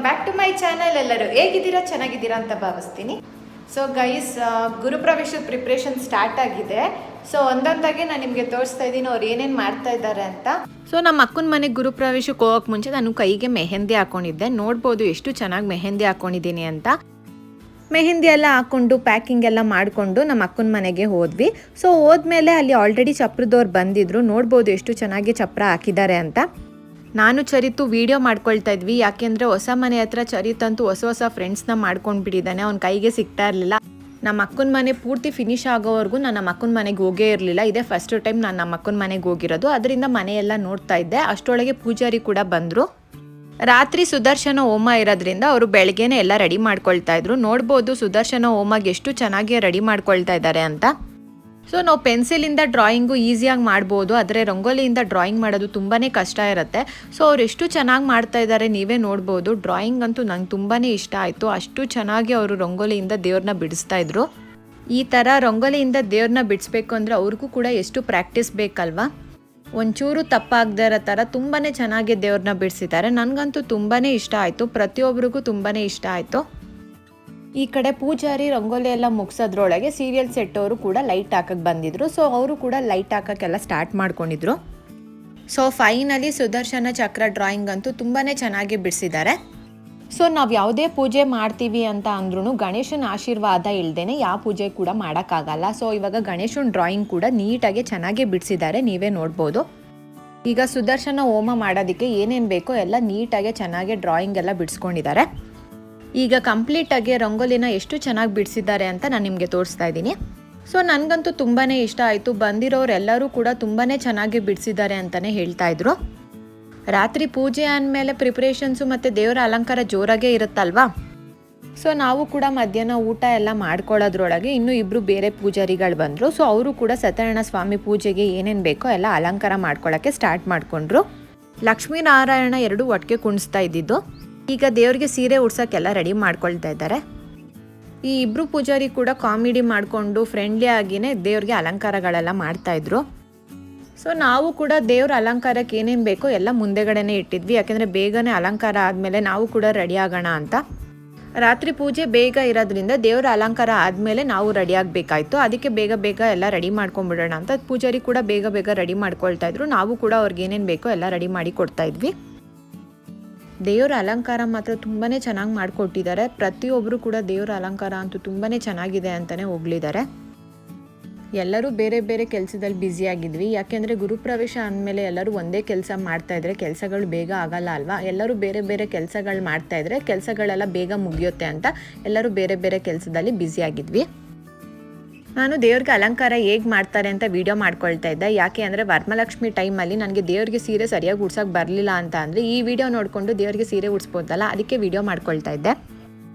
Back to my channel. ಎಲ್ಲರೂ ಹೇಗಿದ್ದೀರಾ? ಚೆನ್ನಾಗಿದ್ದೀರಾ ಅಂತ ಭಾವಿಸ್ತೀನಿ. ಸೊ ಗೈಸ್, ಗುರುಪ್ರವೇಶದ ಪ್ರಿಪ್ರೇಷನ್ ಸ್ಟಾರ್ಟ್ ಆಗಿದೆ. ಸೊ ಒಂದೊಂದಾಗಿ ನಾನು ನಿಮಗೆ ತೋರಿಸ್ತಾ ಇದ್ದೀನಿ ಅವ್ರು ಏನೇನು ಮಾಡ್ತಾ ಇದ್ದಾರೆ ಅಂತ. ಸೊ ನಮ್ಮ ಅಕ್ಕನ ಮನೆಗೆ ಗುರುಪ್ರವೇಶಕ್ಕೆ ಹೋಗೋಕೆ ಮುಂಚೆ ನಾನು ಕೈಗೆ ಮೆಹಂದಿ ಹಾಕೊಂಡಿದ್ದೆ. ನೋಡ್ಬೋದು ಎಷ್ಟು ಚೆನ್ನಾಗಿ ಮೆಹಂದಿ ಹಾಕೊಂಡಿದ್ದೀನಿ ಅಂತ. ಮೆಹಂದಿ ಎಲ್ಲ ಹಾಕ್ಕೊಂಡು ಪ್ಯಾಕಿಂಗ್ ಎಲ್ಲ ಮಾಡಿಕೊಂಡು ನಮ್ಮ ಅಕ್ಕನ ಮನೆಗೆ ಹೋದ್ವಿ. ಸೊ ಹೋದ್ಮೇಲೆ ಅಲ್ಲಿ ಆಲ್ರೆಡಿ ಚಪ್ರದವ್ರು ಬಂದಿದ್ರು. ನೋಡ್ಬೋದು ಎಷ್ಟು ಚೆನ್ನಾಗಿ ಚಪ್ರ ಹಾಕಿದ್ದಾರೆ ಅಂತ. ನಾನು ಚರಿತು ವೀಡಿಯೋ ಮಾಡ್ಕೊಳ್ತಾ ಇದ್ವಿ, ಯಾಕೆಂದರೆ ಹೊಸ ಮನೆ ಹತ್ರ ಚರಿತಂತೂ ಹೊಸ ಫ್ರೆಂಡ್ಸ್ನ ಮಾಡ್ಕೊಂಡು ಬಿಟ್ಟಿದ್ದಾನೆ. ಅವ್ನ ಕೈಗೆ ಸಿಗ್ತಾ ಇರಲಿಲ್ಲ. ನಮ್ಮ ಅಕ್ಕನ ಮನೆ ಪೂರ್ತಿ ಫಿನಿಶ್ ಆಗೋವರೆಗೂ ನಾನು ನಮ್ಮ ಅಕ್ಕನ ಮನೆಗೆ ಹೋಗೇ ಇರಲಿಲ್ಲ. ಇದೇ ಫಸ್ಟ್ ಟೈಮ್ ನಾನು ನಮ್ಮ ಅಕ್ಕನ ಮನೆಗೆ ಹೋಗಿರೋದು. ಅದರಿಂದ ಮನೆಯೆಲ್ಲ ನೋಡ್ತಾ ಇದ್ದೆ. ಅಷ್ಟರೊಳಗೆ ಪೂಜಾರಿ ಕೂಡ ಬಂದರು. ರಾತ್ರಿ ಸುದರ್ಶನ ಹೋಮ ಇರೋದ್ರಿಂದ ಅವರು ಬೆಳಗ್ಗೆನೇ ಎಲ್ಲ ರೆಡಿ ಮಾಡ್ಕೊಳ್ತಾ ಇದ್ರು. ನೋಡ್ಬೋದು ಸುದರ್ಶನ ಹೋಮಗೆ ಎಷ್ಟು ಚೆನ್ನಾಗಿ ರೆಡಿ ಮಾಡ್ಕೊಳ್ತಾ ಇದ್ದಾರೆ ಅಂತ. ಸೊ ನಾವು ಪೆನ್ಸಿಲಿಂದ ಡ್ರಾಯಿಂಗು ಈಸಿಯಾಗಿ ಮಾಡ್ಬೋದು, ಆದರೆ ರಂಗೋಲಿಯಿಂದ ಡ್ರಾಯಿಂಗ್ ಮಾಡೋದು ತುಂಬಾ ಕಷ್ಟ ಇರುತ್ತೆ. ಸೊ ಅವ್ರು ಎಷ್ಟು ಚೆನ್ನಾಗಿ ಮಾಡ್ತಾ ಇದ್ದಾರೆ ನೀವೇ ನೋಡ್ಬೋದು. ಡ್ರಾಯಿಂಗ್ ಅಂತೂ ನಂಗೆ ತುಂಬಾ ಇಷ್ಟ ಆಯಿತು. ಅಷ್ಟು ಚೆನ್ನಾಗಿ ಅವರು ರಂಗೋಲಿಯಿಂದ ದೇವ್ರನ್ನ ಬಿಡಿಸ್ತಾ ಇದ್ರು. ಈ ಥರ ರಂಗೋಲಿಯಿಂದ ದೇವ್ರನ್ನ ಬಿಡಿಸ್ಬೇಕು ಅಂದರೆ ಅವ್ರಿಗೂ ಕೂಡ ಎಷ್ಟು ಪ್ರಾಕ್ಟೀಸ್ ಬೇಕಲ್ವಾ. ಒಂಚೂರು ತಪ್ಪಾಗದೇ ಇರೋ ಥರ ತುಂಬಾ ಚೆನ್ನಾಗಿ ದೇವ್ರನ್ನ ಬಿಡಿಸಿದ್ದಾರೆ. ನನಗಂತೂ ತುಂಬಾ ಇಷ್ಟ ಆಯಿತು. ಪ್ರತಿಯೊಬ್ಬರಿಗೂ ತುಂಬಾ ಇಷ್ಟ ಆಯಿತು. ಈ ಕಡೆ ಪೂಜಾರಿ ರಂಗೋಲಿ ಎಲ್ಲ ಮುಗಿಸೋದ್ರೊಳಗೆ ಸೀರಿಯಲ್ ಸೆಟ್ ಅವರು ಕೂಡ ಲೈಟ್ ಹಾಕಕ್ಕೆ ಬಂದಿದ್ರು. ಸೊ ಅವರು ಕೂಡ ಲೈಟ್ ಹಾಕೋಕ್ಕೆಲ್ಲ ಸ್ಟಾರ್ಟ್ ಮಾಡ್ಕೊಂಡಿದ್ರು. So finally Sudarshana Chakra drawing ಅಂತೂ ತುಂಬಾ ಚೆನ್ನಾಗಿ ಬಿಡಿಸಿದ್ದಾರೆ. ಸೊ ನಾವು ಯಾವುದೇ ಪೂಜೆ ಮಾಡ್ತೀವಿ ಅಂತ ಅಂದ್ರೂ ಗಣೇಶನ ಆಶೀರ್ವಾದ ಇಲ್ಲದೇನೆ ಯಾವ ಪೂಜೆ ಕೂಡ ಮಾಡೋಕ್ಕಾಗಲ್ಲ. ಸೊ ಇವಾಗ ಗಣೇಶನ ಡ್ರಾಯಿಂಗ್ ಕೂಡ ನೀಟಾಗಿ ಚೆನ್ನಾಗಿ ಬಿಡಿಸಿದ್ದಾರೆ, ನೀವೇ ನೋಡ್ಬೋದು. ಈಗ ಸುದರ್ಶನ ಹೋಮ ಮಾಡೋದಕ್ಕೆ ಏನೇನು ಬೇಕೋ ಎಲ್ಲ ನೀಟಾಗಿ ಚೆನ್ನಾಗಿ ಡ್ರಾಯಿಂಗ್ ಎಲ್ಲ ಬಿಡಿಸ್ಕೊಂಡಿದ್ದಾರೆ. ಈಗ ಕಂಪ್ಲೀಟಾಗಿ ರಂಗೋಲಿನ ಎಷ್ಟು ಚೆನ್ನಾಗಿ ಬಿಡಿಸಿದ್ದಾರೆ ಅಂತ ನಾನು ನಿಮಗೆ ತೋರಿಸ್ತಾ ಇದ್ದೀನಿ. ಸೊ ನನಗಂತೂ ತುಂಬಾ ಇಷ್ಟ ಆಯಿತು. ಬಂದಿರೋರೆಲ್ಲರೂ ಕೂಡ ತುಂಬಾ ಚೆನ್ನಾಗಿ ಬಿಡಿಸಿದ್ದಾರೆ ಅಂತಲೇ ಹೇಳ್ತಾ ಇದ್ರು. ರಾತ್ರಿ ಪೂಜೆ ಆದಮೇಲೆ ಪ್ರಿಪ್ರೇಷನ್ಸು ಮತ್ತು ದೇವರ ಅಲಂಕಾರ ಜೋರಾಗೇ ಇರುತ್ತಲ್ವಾ. ಸೊ ನಾವು ಕೂಡ ಮಧ್ಯಾಹ್ನ ಊಟ ಎಲ್ಲ ಮಾಡ್ಕೊಳ್ಳೋದ್ರೊಳಗೆ ಇನ್ನೂ ಇಬ್ಬರು ಬೇರೆ ಪೂಜಾರಿಗಳು ಬಂದರು. ಸೊ ಅವರು ಕೂಡ ಸತ್ಯನಾರಾಯಣ ಸ್ವಾಮಿ ಪೂಜೆಗೆ ಏನೇನು ಬೇಕೋ ಎಲ್ಲ ಅಲಂಕಾರ ಮಾಡ್ಕೊಳ್ಳೋಕ್ಕೆ ಸ್ಟಾರ್ಟ್ ಮಾಡಿಕೊಂಡ್ರು. ಲಕ್ಷ್ಮೀನಾರಾಯಣ ಎರಡೂ ಒಟ್ಟಿಗೆ ಕುಣಿಸ್ತಾ ಇದ್ದಿದ್ದು. ಈಗ ದೇವ್ರಿಗೆ ಸೀರೆ ಉಡ್ಸೋಕ್ಕೆಲ್ಲ ರೆಡಿ ಮಾಡ್ಕೊಳ್ತಾ ಇದ್ದಾರೆ. ಈ ಇಬ್ಬರು ಪೂಜಾರಿ ಕೂಡ ಕಾಮಿಡಿ ಮಾಡಿಕೊಂಡು ಫ್ರೆಂಡ್ಲಿ ಆಗಿನೇ ದೇವ್ರಿಗೆ ಅಲಂಕಾರಗಳೆಲ್ಲ ಮಾಡ್ತಾಯಿದ್ರು. ಸೊ ನಾವು ಕೂಡ ದೇವ್ರ ಅಲಂಕಾರಕ್ಕೆ ಏನೇನು ಬೇಕೋ ಎಲ್ಲ ಮುಂದೆಗಡೆನೇ ಇಟ್ಟಿದ್ವಿ, ಯಾಕೆಂದರೆ ಬೇಗನೆ ಅಲಂಕಾರ ಆದಮೇಲೆ ನಾವು ಕೂಡ ರೆಡಿ ಆಗೋಣ ಅಂತ. ರಾತ್ರಿ ಪೂಜೆ ಬೇಗ ಇರೋದ್ರಿಂದ ದೇವರ ಅಲಂಕಾರ ಆದಮೇಲೆ ನಾವು ರೆಡಿ ಆಗಬೇಕಾಯ್ತು. ಅದಕ್ಕೆ ಬೇಗ ಎಲ್ಲ ರೆಡಿ ಮಾಡ್ಕೊಂಡ್ಬಿಡೋಣ ಅಂತ ಪೂಜಾರಿ ಕೂಡ ಬೇಗ ರೆಡಿ ಮಾಡ್ಕೊಳ್ತಾ ಇದ್ರು. ನಾವು ಕೂಡ ಅವ್ರಿಗೆ ಏನೇನು ಬೇಕೋ ಎಲ್ಲ ರೆಡಿ ಮಾಡಿ ಕೊಡ್ತಾ ಇದ್ವಿ. ದೇವರ ಅಲಂಕಾರ ಮಾತ್ರ ತುಂಬಾ ಚೆನ್ನಾಗಿ ಮಾಡಿಕೊಟ್ಟಿದ್ದಾರೆ. ಪ್ರತಿಯೊಬ್ಬರು ಕೂಡ ದೇವರ ಅಲಂಕಾರ ಅಂತೂ ತುಂಬಾ ಚೆನ್ನಾಗಿದೆ ಅಂತಲೇ ಹೋಗ್ಲಿದ್ದಾರೆ. ಎಲ್ಲರೂ ಬೇರೆ ಬೇರೆ ಕೆಲಸದಲ್ಲಿ ಬ್ಯುಸಿಯಾಗಿದ್ವಿ, ಯಾಕೆಂದರೆ ಗುರುಪ್ರವೇಶ ಅಂದಮೇಲೆ ಎಲ್ಲರೂ ಒಂದೇ ಕೆಲಸ ಮಾಡ್ತಾಯಿದ್ರೆ ಕೆಲಸಗಳು ಬೇಗ ಆಗಲ್ಲ ಅಲ್ವಾ. ಎಲ್ಲರೂ ಬೇರೆ ಬೇರೆ ಕೆಲಸಗಳು ಮಾಡ್ತಾಯಿದ್ರೆ ಕೆಲಸಗಳೆಲ್ಲ ಬೇಗ ಮುಗಿಯುತ್ತೆ ಅಂತ ಎಲ್ಲರೂ ಬೇರೆ ಬೇರೆ ಕೆಲಸದಲ್ಲಿ ಬ್ಯುಸಿಯಾಗಿದ್ವಿ. ನಾನು ದೇವ್ರಿಗೆ ಅಲಂಕಾರ ಹೇಗೆ ಮಾಡ್ತಾರೆ ಅಂತ ವಿಡಿಯೋ ಮಾಡ್ಕೊಳ್ತಾ ಇದ್ದೆ. ಯಾಕೆ ಅಂದರೆ ವರಮಹಾಲಕ್ಷ್ಮಿ ಟೈಮಲ್ಲಿ ನನಗೆ ದೇವ್ರಿಗೆ ಸೀರೆ ಸರಿಯಾಗಿ ಉಡ್ಸೋಕೆ ಬರಲಿಲ್ಲ ಅಂತ ಅಂದರೆ ಈ ವಿಡಿಯೋ ನೋಡಿಕೊಂಡು ದೇವ್ರಿಗೆ ಸೀರೆ ಉಡ್ಸ್ಬೋದಲ್ಲ, ಅದಕ್ಕೆ ವಿಡಿಯೋ ಮಾಡ್ಕೊಳ್ತಾ ಇದ್ದೆ.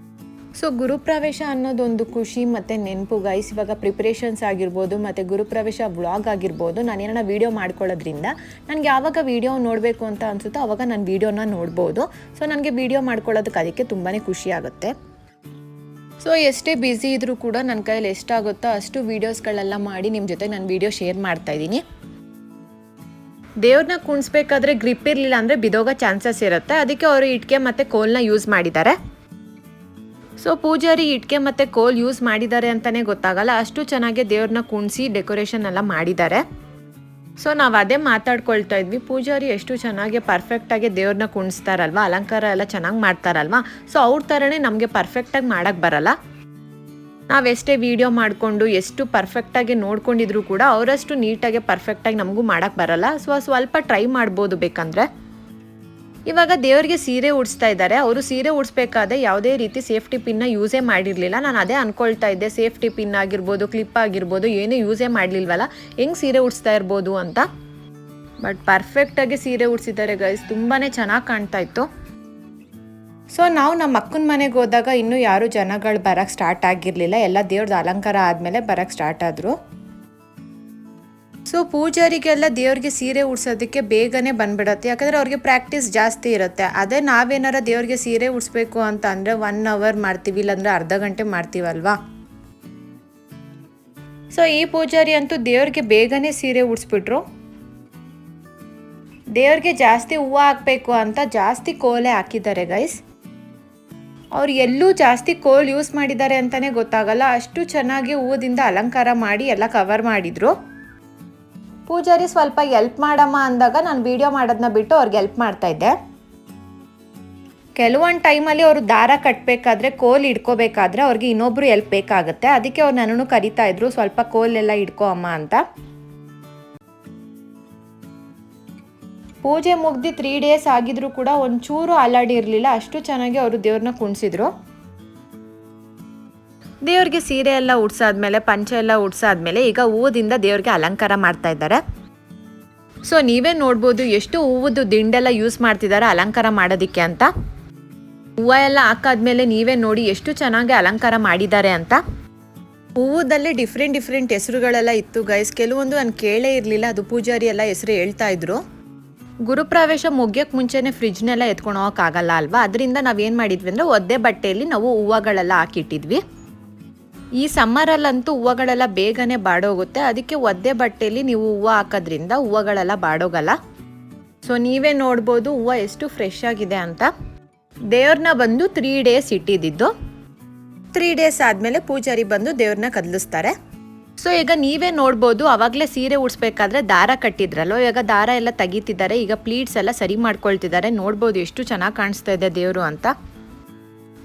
ಸೊ ಗುರುಪ್ರವೇಶ ಅನ್ನೋದೊಂದು ಖುಷಿ ಮತ್ತು ನೆನಪು ಗೈಸ್. ಇವಾಗ ಪ್ರಿಪ್ರೇಷನ್ಸ್ ಆಗಿರ್ಬೋದು ಮತ್ತು ಗುರುಪ್ರವೇಶ ವ್ಲಾಗ್ ಆಗಿರ್ಬೋದು, ನಾನೇನ ವೀಡಿಯೋ ಮಾಡ್ಕೊಳ್ಳೋದ್ರಿಂದ ನನಗೆ ಯಾವಾಗ ವೀಡಿಯೋ ನೋಡಬೇಕು ಅಂತ ಅನಿಸುತ್ತೋ ಆವಾಗ ನಾನು ವೀಡಿಯೋನ ನೋಡ್ಬೋದು. ಸೊ ನನಗೆ ವೀಡಿಯೋ ಮಾಡ್ಕೊಳ್ಳೋದಕ್ಕೆ ಅದಕ್ಕೆ ತುಂಬಾ ಖುಷಿ ಆಗುತ್ತೆ. ಸೊ ಎಷ್ಟೇ ಬ್ಯುಸಿ ಇದ್ದರೂ ಕೂಡ ನನ್ನ ಕೈಯಲ್ಲಿ ಎಷ್ಟಾಗುತ್ತೋ ಅಷ್ಟು ವೀಡಿಯೋಸ್ಗಳೆಲ್ಲ ಮಾಡಿ ನಿಮ್ಮ ಜೊತೆ ನಾನು ವೀಡಿಯೋ ಶೇರ್ ಮಾಡ್ತಾಯಿದ್ದೀನಿ. ದೇವ್ರನ್ನ ಕುಣಿಸ್ಬೇಕಾದ್ರೆ ಗ್ರಿಪ್ ಇರಲಿಲ್ಲ ಅಂದರೆ ಬಿದೋಗೋ ಚಾನ್ಸಸ್ ಇರುತ್ತೆ. ಅದಕ್ಕೆ ಅವರು ಇಟ್ಕೆ ಮತ್ತು ಕೋಲ್ನ ಯೂಸ್ ಮಾಡಿದ್ದಾರೆ. ಸೊ ಪೂಜಾರಿ ಇಟ್ಕೆ ಮತ್ತು ಕೋಲ್ ಯೂಸ್ ಮಾಡಿದ್ದಾರೆ ಅಂತಲೇ ಗೊತ್ತಾಗಲ್ಲ, ಅಷ್ಟು ಚೆನ್ನಾಗಿ ದೇವ್ರನ್ನ ಕುಣಿಸಿ ಡೆಕೋರೇಷನ್ ಎಲ್ಲ ಮಾಡಿದ್ದಾರೆ. ಸೊ ನಾವು ಅದೇ ಮಾತಾಡ್ಕೊಳ್ತಾ ಇದ್ವಿ, ಪೂಜಾರಿ ಎಷ್ಟು ಚೆನ್ನಾಗಿ ಪರ್ಫೆಕ್ಟಾಗಿ ದೇವ್ರನ್ನ ಕುಣಿಸ್ತಾರಲ್ವ, ಅಲಂಕಾರ ಎಲ್ಲ ಚೆನ್ನಾಗಿ ಮಾಡ್ತಾರಲ್ವ. ಸೊ ಅವ್ರ ಥರನೇ ನಮಗೆ ಪರ್ಫೆಕ್ಟಾಗಿ ಮಾಡೋಕ್ಕೆ ಬರಲ್ಲ. ನಾವೆಷ್ಟೇ ವೀಡಿಯೋ ಮಾಡಿಕೊಂಡು ಎಷ್ಟು ಪರ್ಫೆಕ್ಟಾಗಿ ನೋಡ್ಕೊಂಡಿದ್ರು ಕೂಡ ಅವರಷ್ಟು ನೀಟಾಗಿ ಪರ್ಫೆಕ್ಟಾಗಿ ನಮಗೂ ಮಾಡೋಕ್ಕೆ ಬರಲ್ಲ. ಸೊ ಸ್ವಲ್ಪ ಟ್ರೈ ಮಾಡ್ಬೋದು ಬೇಕಂದರೆ. ಇವಾಗ ದೇವರಿಗೆ ಸೀರೆ ಉಡಿಸ್ತಾ ಇದ್ದಾರೆ. ಅವರು ಸೀರೆ ಉಡಿಸ್ಬೇಕಾದ್ರೆ ಯಾವುದೇ ರೀತಿ ಸೇಫ್ಟಿ ಪಿನ್ನ ಯೂಸೇ ಮಾಡಿರಲಿಲ್ಲ. ನಾನು ಅದೇ ಅಂದ್ಕೊಳ್ತಾ ಇದ್ದೆ, ಸೇಫ್ಟಿ ಪಿನ್ ಆಗಿರ್ಬೋದು, ಕ್ಲಿಪ್ ಆಗಿರ್ಬೋದು ಏನೂ ಯೂಸೇ ಮಾಡಲಿಲ್ವಲ್ಲ, ಹೆಂಗೆ ಸೀರೆ ಉಡಿಸ್ತಾ ಇರ್ಬೋದು ಅಂತ. ಬಟ್ ಪರ್ಫೆಕ್ಟಾಗಿ ಸೀರೆ ಉಡಿಸಿದ್ದಾರೆ ಗೈಸ್, ತುಂಬಾ ಚೆನ್ನಾಗಿ ಕಾಣ್ತಾ ಇತ್ತು. ಸೊ ನಾವು ನಮ್ಮ ಅಕ್ಕನ ಮನೆಗೆ ಹೋದಾಗ ಇನ್ನೂ ಯಾರೂ ಜನಗಳು ಬರೋಕ್ಕೆ ಸ್ಟಾರ್ಟ್ ಆಗಿರಲಿಲ್ಲ. ಎಲ್ಲ ದೇವ್ರದ್ದು ಅಲಂಕಾರ ಆದಮೇಲೆ ಬರೋಕ್ಕೆ ಸ್ಟಾರ್ಟ್ ಆದರು. ಸೊ ಪೂಜಾರಿಗೆಲ್ಲ ದೇವ್ರಿಗೆ ಸೀರೆ ಉಡ್ಸೋದಕ್ಕೆ ಬೇಗನೆ ಬಂದ್ಬಿಡುತ್ತೆ, ಯಾಕಂದರೆ ಅವ್ರಿಗೆ ಪ್ರಾಕ್ಟೀಸ್ ಜಾಸ್ತಿ ಇರುತ್ತೆ. ಅದೇ ನಾವೇನಾರ ದೇವ್ರಿಗೆ ಸೀರೆ ಉಡಿಸ್ಬೇಕು ಅಂತ ಅಂದರೆ 1 hour ಮಾಡ್ತೀವಿ, ಇಲ್ಲಾಂದರೆ ಅರ್ಧ ಗಂಟೆ ಮಾಡ್ತೀವಲ್ವಾ. ಸೊ ಈ ಪೂಜಾರಿ ಅಂತೂ ದೇವ್ರಿಗೆ ಬೇಗನೆ ಸೀರೆ ಉಡಿಸ್ಬಿಟ್ರು. ದೇವ್ರಿಗೆ ಜಾಸ್ತಿ ಹೂವು ಹಾಕಬೇಕು ಅಂತ ಜಾಸ್ತಿ ಕೋಲೆ ಹಾಕಿದ್ದಾರೆ ಗೈಸ್. ಅವ್ರು ಎಲ್ಲೂ ಜಾಸ್ತಿ ಕೋಲ್ ಯೂಸ್ ಮಾಡಿದ್ದಾರೆ ಅಂತಲೇ ಗೊತ್ತಾಗಲ್ಲ, ಅಷ್ಟು ಚೆನ್ನಾಗಿ ಹೂವದಿಂದ ಅಲಂಕಾರ ಮಾಡಿ ಎಲ್ಲ ಕವರ್ ಮಾಡಿದರು. ಪೂಜಾರಿ ಸ್ವಲ್ಪ ಎಲ್ಪ್ ಮಾಡಮ್ಮ ಅಂದಾಗ ನಾನು ವಿಡಿಯೋ ಮಾಡೋದನ್ನ ಬಿಟ್ಟು ಅವ್ರಿಗೆ ಎಲ್ಪ್ ಮಾಡ್ತಾಯಿದ್ದೆ. ಕೆಲವೊಂದು ಟೈಮಲ್ಲಿ ಅವರು ದಾರ ಕಟ್ಟಬೇಕಾದ್ರೆ ಕೋಲ್ ಇಟ್ಕೋಬೇಕಾದ್ರೆ ಅವ್ರಿಗೆ ಇನ್ನೊಬ್ರು ಎಲ್ಪ್ ಬೇಕಾಗುತ್ತೆ. ಅದಕ್ಕೆ ಅವ್ರು ನನ್ನನ್ನು ಕರಿತಾ ಇದ್ರು, ಸ್ವಲ್ಪ ಕೋಲೆಲ್ಲ ಇಟ್ಕೋ ಅಮ್ಮ ಅಂತ. ಪೂಜೆ ಮುಗ್ದು 3 ಡೇಸ್ ಆಗಿದ್ರು ಕೂಡ ಒಂಚೂರು ಅಲ್ಲಾಡಿರಲಿಲ್ಲ, ಅಷ್ಟು ಚೆನ್ನಾಗಿ ಅವರು ದೇವ್ರನ್ನ ಕುಣಿಸಿದ್ರು. ದೇವ್ರಿಗೆ ಸೀರೆ ಎಲ್ಲ ಉಡ್ಸಾದ್ಮೇಲೆ, ಪಂಚೆ ಎಲ್ಲ ಉಡ್ಸಾದ್ಮೇಲೆ ಈಗ ಹೂವದಿಂದ ದೇವ್ರಿಗೆ ಅಲಂಕಾರ ಮಾಡ್ತಾ ಇದ್ದಾರೆ. ಸೊ ನೀವೇ ನೋಡ್ಬೋದು ಎಷ್ಟು ಹೂವದ್ದು ದಿಂಡೆಲ್ಲ ಯೂಸ್ ಮಾಡ್ತಿದ್ದಾರೆ ಅಲಂಕಾರ ಮಾಡೋದಕ್ಕೆ ಅಂತ. ಹೂವು ಎಲ್ಲ ಹಾಕಾದ್ಮೇಲೆ ನೀವೇ ನೋಡಿ ಎಷ್ಟು ಚೆನ್ನಾಗಿ ಅಲಂಕಾರ ಮಾಡಿದ್ದಾರೆ ಅಂತ. ಹೂವದಲ್ಲಿ ಡಿಫ್ರೆಂಟ್ ಹೆಸರುಗಳೆಲ್ಲ ಇತ್ತು ಗೈಸ್. ಕೆಲವೊಂದು ನಾನು ಕೇಳೇ ಇರಲಿಲ್ಲ, ಅದು ಪೂಜಾರಿ ಎಲ್ಲ ಹೆಸರು ಹೇಳ್ತಾ ಇದ್ರು. ಗುರುಪ್ರವೇಶ ಮುಗಿಯೋಕ್ಕೆ ಮುಂಚೆನೇ ಫ್ರಿಜ್ನೆಲ್ಲ ಎತ್ಕೊಂಡು ಹೋಗೋಕ್ಕಾಗಲ್ಲ ಅಲ್ವಾ, ಅದರಿಂದ ನಾವೇನು ಮಾಡಿದ್ವಿ ಅಂದರೆ ಒದ್ದೆ ಬಟ್ಟೆಯಲ್ಲಿ ನಾವು ಹೂವುಗಳೆಲ್ಲ ಹಾಕಿಟ್ಟಿದ್ವಿ. ಈ ಸಮ್ಮರಲ್ಲಂತೂ ಹೂವುಗಳೆಲ್ಲ ಬೇಗನೆ ಬಾಡೋಗುತ್ತೆ, ಅದಕ್ಕೆ ಒದ್ದೆ ಬಟ್ಟೆಯಲ್ಲಿ ನೀವು ಹೂವು ಹಾಕೋದ್ರಿಂದ ಹೂವುಗಳೆಲ್ಲ ಬಾಡೋಗಲ್ಲ. ಸೊ ನೀವೇ ನೋಡ್ಬೋದು ಹೂವು ಎಷ್ಟು ಫ್ರೆಶ್ ಆಗಿದೆ ಅಂತ. ದೇವ್ರನ್ನ ಬಂದು 3 ಡೇಸ್ ಇಟ್ಟಿದ್ದು. 3 ಡೇಸ್ ಆದಮೇಲೆ ಪೂಜಾರಿ ಬಂದು ದೇವ್ರನ್ನ ಕದಲಿಸ್ತಾರೆ. ಸೊ ಈಗ ನೀವೇ ನೋಡ್ಬೋದು, ಅವಾಗಲೇ ಸೀರೆ ಉಡ್ಸ್ಬೇಕಾದ್ರೆ ದಾರ ಕಟ್ಟಿದ್ರಲ್ಲೋ, ಇವಾಗ ದಾರ ಎಲ್ಲ ತೆಗಿತಿದ್ದಾರೆ. ಈಗ ಪ್ಲೀಟ್ಸ್ ಎಲ್ಲ ಸರಿ ಮಾಡ್ಕೊಳ್ತಿದ್ದಾರೆ. ನೋಡ್ಬೋದು ಎಷ್ಟು ಚೆನ್ನಾಗಿ ಕಾಣಿಸ್ತಾ ಇದೆ ದೇವರು ಅಂತ.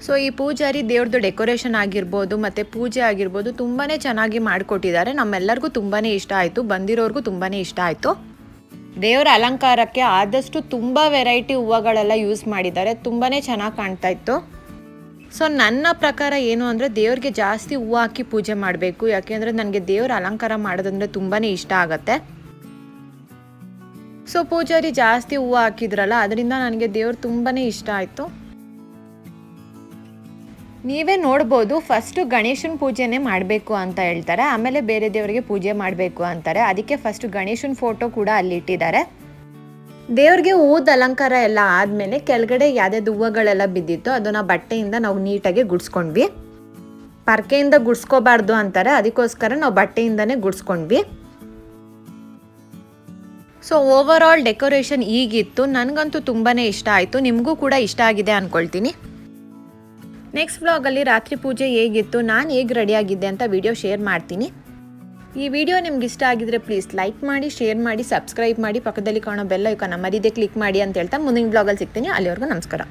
ಸೊ ಈ ಪೂಜಾರಿ ದೇವ್ರದ್ದು ಡೆಕೋರೇಷನ್ ಆಗಿರ್ಬೋದು ಮತ್ತು ಪೂಜೆ ಆಗಿರ್ಬೋದು ತುಂಬಾ ಚೆನ್ನಾಗಿ ಮಾಡಿಕೊಟ್ಟಿದ್ದಾರೆ. ನಮ್ಮೆಲ್ಲರಿಗೂ ತುಂಬಾ ಇಷ್ಟ ಆಯಿತು, ಬಂದಿರೋರ್ಗೂ ತುಂಬಾ ಇಷ್ಟ ಆಯಿತು. ದೇವರ ಅಲಂಕಾರಕ್ಕೆ ಆದಷ್ಟು ತುಂಬ ವೆರೈಟಿ ಹೂವುಗಳೆಲ್ಲ ಯೂಸ್ ಮಾಡಿದ್ದಾರೆ, ತುಂಬಾ ಚೆನ್ನಾಗಿ ಕಾಣ್ತಾ ಇತ್ತು. ಸೊ ನನ್ನ ಪ್ರಕಾರ ಏನು ಅಂದರೆ ದೇವ್ರಿಗೆ ಜಾಸ್ತಿ ಹೂವು ಹಾಕಿ ಪೂಜೆ ಮಾಡಬೇಕು, ಯಾಕೆಂದರೆ ನನಗೆ ದೇವ್ರ ಅಲಂಕಾರ ಮಾಡೋದಂದರೆ ತುಂಬಾ ಇಷ್ಟ ಆಗುತ್ತೆ. ಸೊ ಪೂಜಾರಿ ಜಾಸ್ತಿ ಹೂವು ಹಾಕಿದ್ರಲ್ಲ, ಅದರಿಂದ ನನಗೆ ದೇವ್ರು ತುಂಬಾ ಇಷ್ಟ ಆಯಿತು. ನೀವೇ ನೋಡ್ಬೋದು, ಫಸ್ಟು ಗಣೇಶನ ಪೂಜೆನೇ ಮಾಡಬೇಕು ಅಂತ ಹೇಳ್ತಾರೆ, ಆಮೇಲೆ ಬೇರೆ ದೇವರಿಗೆ ಪೂಜೆ ಮಾಡಬೇಕು ಅಂತಾರೆ. ಅದಕ್ಕೆ ಫಸ್ಟು ಗಣೇಶನ ಫೋಟೋ ಕೂಡ ಅಲ್ಲಿ ಇಟ್ಟಿದ್ದಾರೆ. ದೇವ್ರಿಗೆ ಹೂದ ಅಲಂಕಾರ ಎಲ್ಲ ಆದಮೇಲೆ ಕೆಳಗಡೆ ಯಾವ್ದಾದ್ರು ಹೂವುಗಳೆಲ್ಲ ಬಿದ್ದಿತ್ತು ಅದನ್ನು ಬಟ್ಟೆಯಿಂದ ನಾವು ನೀಟಾಗಿ ಗುಡಿಸ್ಕೊಂಡ್ವಿ. ಪರ್ಕೆಯಿಂದ ಗುಡಿಸ್ಕೋಬಾರ್ದು ಅಂತಾರೆ, ಅದಕ್ಕೋಸ್ಕರ ನಾವು ಬಟ್ಟೆಯಿಂದನೇ ಗುಡಿಸ್ಕೊಂಡ್ವಿ. ಸೊ ಓವರ್ ಆಲ್ ಡೆಕೋರೇಷನ್ ಹೀಗಿತ್ತು. ನನಗಂತೂ ತುಂಬಾ ಇಷ್ಟ ಆಯಿತು, ನಿಮಗೂ ಕೂಡ ಇಷ್ಟ ಆಗಿದೆ ಅಂದ್ಕೊಳ್ತೀನಿ. ನೆಕ್ಸ್ಟ್ ವ್ಲಾಗಲ್ಲಿ ರಾತ್ರಿ ಪೂಜೆ ಹೇಗಿತ್ತು, ನಾನು ಹೇಗೆ ರೆಡಿಯಾಗಿದ್ದೆ ಅಂತ ವಿಡಿಯೋ ಶೇರ್ ಮಾಡ್ತೀನಿ. ಈ ವಿಡಿಯೋ ನಿಮ್ಗೆ ಇಷ್ಟ ಆಗಿದ್ರೆ ಪ್ಲೀಸ್ ಲೈಕ್ ಮಾಡಿ, ಶೇರ್ ಮಾಡಿ, ಸಬ್ಸ್ಕ್ರೈಬ್ ಮಾಡಿ, ಪಕ್ಕದಲ್ಲಿ ಕಾಣೋ ಬೆಲ್ ಐಕಾನ್ ಮರೀದೆ ಕ್ಲಿಕ್ ಮಾಡಿ ಅಂತ ಹೇಳ್ತಾ ಮುಂದಿನ ಬ್ಲಾಗಲ್ಲಿ ಸಿಗ್ತೀನಿ. ಅಲ್ಲಿವರೆಗೂ ನಮಸ್ಕಾರ.